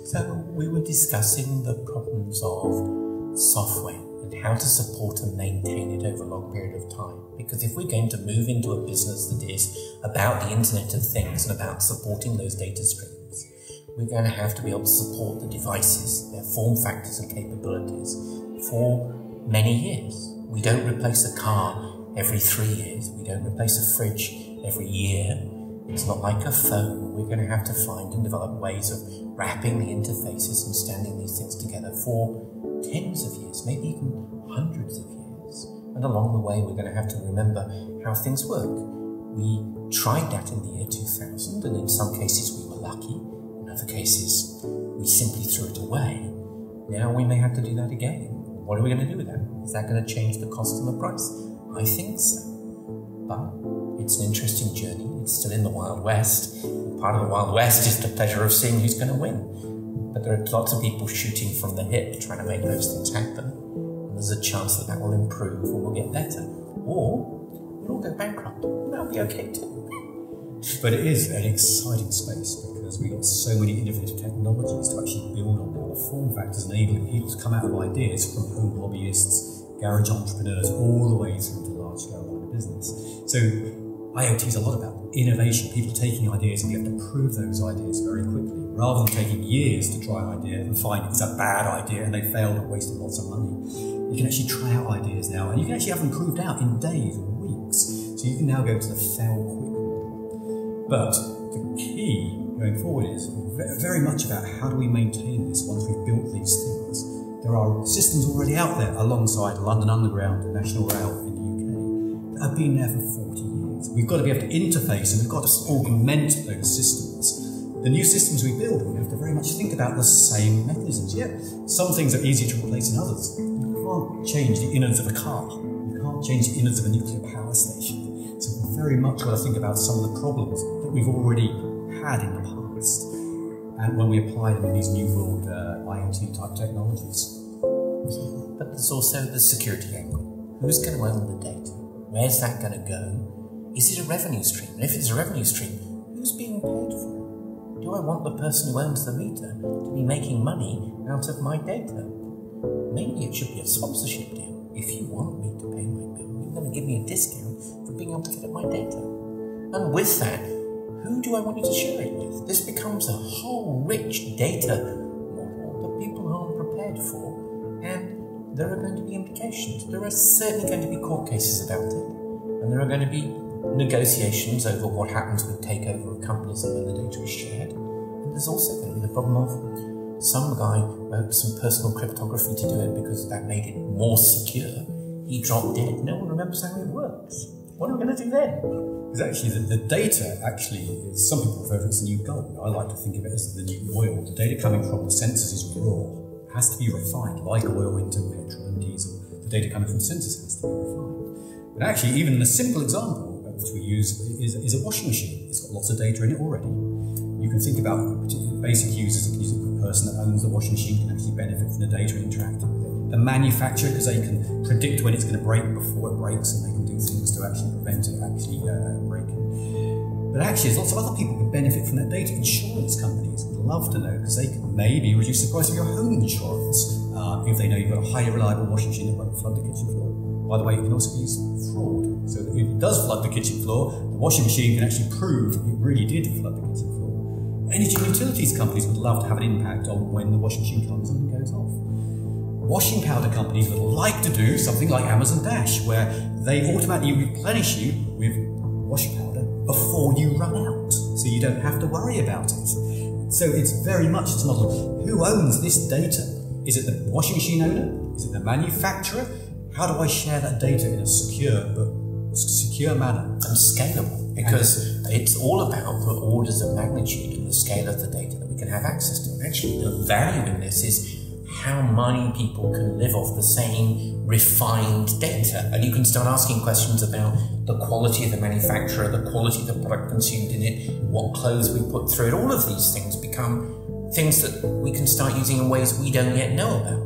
So we were discussing the problems of software and how to support and maintain it over a long period of time. Because if we're going to move into a business that is about the Internet of Things and about supporting those data streams, we're going to have to be able to support the devices, their form factors and capabilities for many years. We don't replace a car every 3 years. We don't replace a fridge every year. It's not like a phone. We're going to have to find and develop ways of wrapping the interfaces and standing these things together for tens of years, maybe even hundreds of years. And along the way, we're going to have to remember how things work. We tried that in the year 2000, and in some cases we were lucky. In other cases, we simply threw it away. Now we may have to do that again. What are we going to do with that? Is that going to change the cost and the price? I think so. But it's an interesting journey. It's still in the Wild West. Part of the Wild West is the pleasure of seeing who's going to win. But there are lots of people shooting from the hip trying to make those things happen. And there's a chance that that will improve or will get better. Or we'll all go bankrupt. And that'll be okay too. But it is an exciting space because we've got so many innovative technologies to actually build on now. The form factors enabling people to come out of ideas from home hobbyists, garage entrepreneurs, all the way through to large-scale line of business. So IoT is a lot about innovation, people taking ideas and you have to prove those ideas very quickly, rather than taking years to try an idea and find it's a bad idea and they failed and wasted lots of money. You can actually try out ideas now and you can actually have them proved out in days or weeks. So you can now go to the fail quick model. But the key going forward is very much about how do we maintain this once we've built these things. There are systems already out there alongside London Underground and National Rail in the UK that have been there for 40 years. We've got to be able to interface and we've got to augment those systems. The new systems we build, we have to very much think about the same mechanisms. Yeah, some things are easier to replace than others. You can't change the innards of a car. You can't change the innards of a nuclear power station. So we've very much got to think about some of the problems that we've already had in the past and when we apply them in these new world IoT type technologies. But there's also the security angle. Who's going to own the data? Where's that going to go? Is it a revenue stream? And if it's a revenue stream, who's being paid for it? Do I want the person who owns the meter to be making money out of my data? Maybe it should be a sponsorship deal. If you want me to pay my bill, you're going to give me a discount for being able to get at my data. And with that, who do I want you to share it with? This becomes a whole rich data model that people aren't prepared for, and there are going to be implications. There are certainly going to be court cases about it, and there are going to be negotiations over what happens with takeover of companies and when the data is shared. And there's also going to be the problem of some guy wrote some personal cryptography to do it because that made it more secure. He dropped dead. No one remembers how it works. What are we going to do then? Because actually the data actually is, some people refer to it as the new gold. I like to think of it as the new oil. The data coming from the sensors is raw. It has to be refined, like oil into petrol and diesel. The data coming from sensors has to be refined. But actually, even a simple example which we use is a washing machine. It's got lots of data in it already. You can think about basic users. The person that owns the washing machine can actually benefit from the data interacting with it. The manufacturer, because they can predict when it's going to break before it breaks, and they can do things to actually prevent it actually breaking. But actually, there's lots of other people who benefit from that data. Insurance companies would love to know because they can maybe reduce the price of your home insurance if they know you've got a highly reliable washing machine that won't flood the kitchen floor. By the way, you can also use fraud. So that if it does flood the kitchen floor, the washing machine can actually prove it really did flood the kitchen floor. Energy and utilities companies would love to have an impact on when the washing machine comes on and goes off. Washing powder companies would like to do something like Amazon Dash, where they automatically replenish you with washing powder before you run out, so you don't have to worry about it. So it's very much this model. Who owns this data? Is it the washing machine owner? Is it the manufacturer? How do I share that data in a secure manner? And scalable, because it's all about the orders of magnitude and the scale of the data that we can have access to. And actually, the value in this is how many people can live off the same refined data. And you can start asking questions about the quality of the manufacturer, the quality of the product consumed in it, what clothes we put through it. All of these things become things that we can start using in ways we don't yet know about.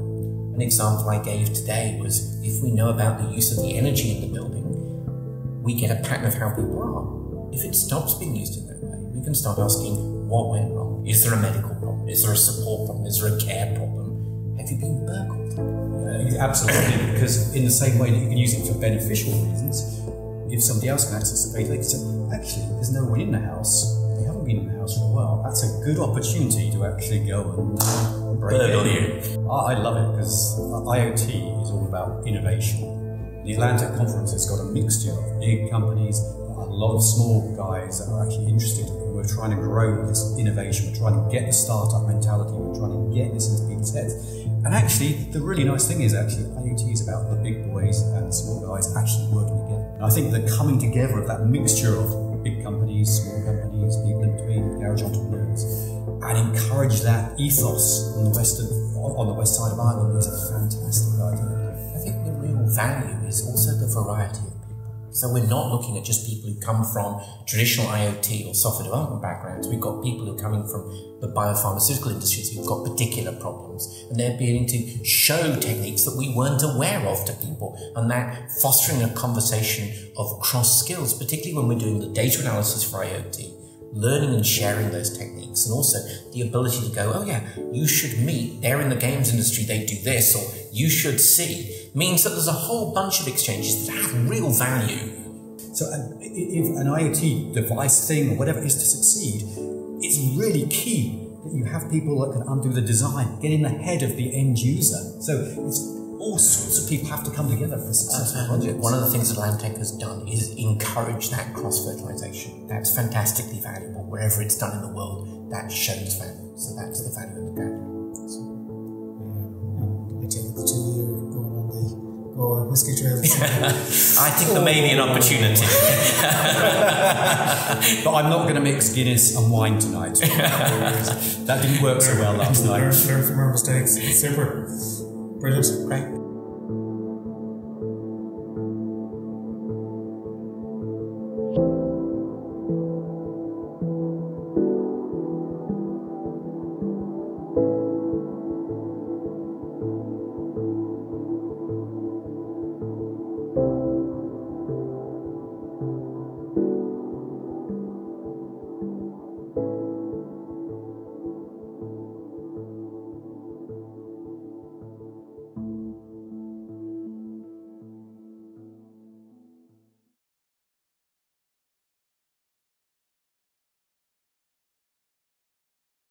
An example I gave today was if we know about the use of the energy in the building, we get a pattern of how people are. If it stops being used in that way, we can start asking, What went wrong? Is there a medical problem? Is there a support problem? Is there a care problem? Have you been burgled? Absolutely, because in the same way that you can use it for beneficial reasons, if somebody else can access the data, they can say, actually, there's no one in the house. They haven't been in the house for a while. That's a good opportunity to actually go and break in. I love it because IoT is all about innovation. The ATLANTEC conference has got a mixture of big companies, a lot of small guys that are actually interested. We're trying to grow this innovation. We're trying to get the startup mentality. We're trying to get this into people's heads. And actually, the really nice thing is IoT is about the big boys and the small guys actually working together. And I think the coming together of that mixture of big companies, small companies, people in between, garage entrepreneurs, and encourage that ethos on the west side of Ireland is a fantastic idea. I think the real value is also the variety of people. So we're not looking at just people who come from traditional IoT or software development backgrounds. We've got people who are coming from the biopharmaceutical industries who've got particular problems, and they're beginning to show techniques that we weren't aware of to people, and that fostering a conversation of cross skills, particularly when we're doing the data analysis for IoT, learning and sharing those techniques, and also the ability to go, oh yeah, you should meet, they're in the games industry, they do this, or you should see, means that there's a whole bunch of exchanges that have real value. So if an IoT device thing or whatever is to succeed, it's really key that you have people that can undo the design, get in the head of the end user. So it's all sorts of people have to come together for successful projects. One of the things that ATLANTEC has done is encourage that cross-fertilization. That's fantastically valuable. Wherever it's done in the world, that shows value. So that's the value in the gathering. I take it the two of you are going on the whiskey trails. I think there may be an opportunity. But I'm not going to mix Guinness and wine tonight. That didn't work so well last night. Learn from our mistakes. Super. Brilliant. Great.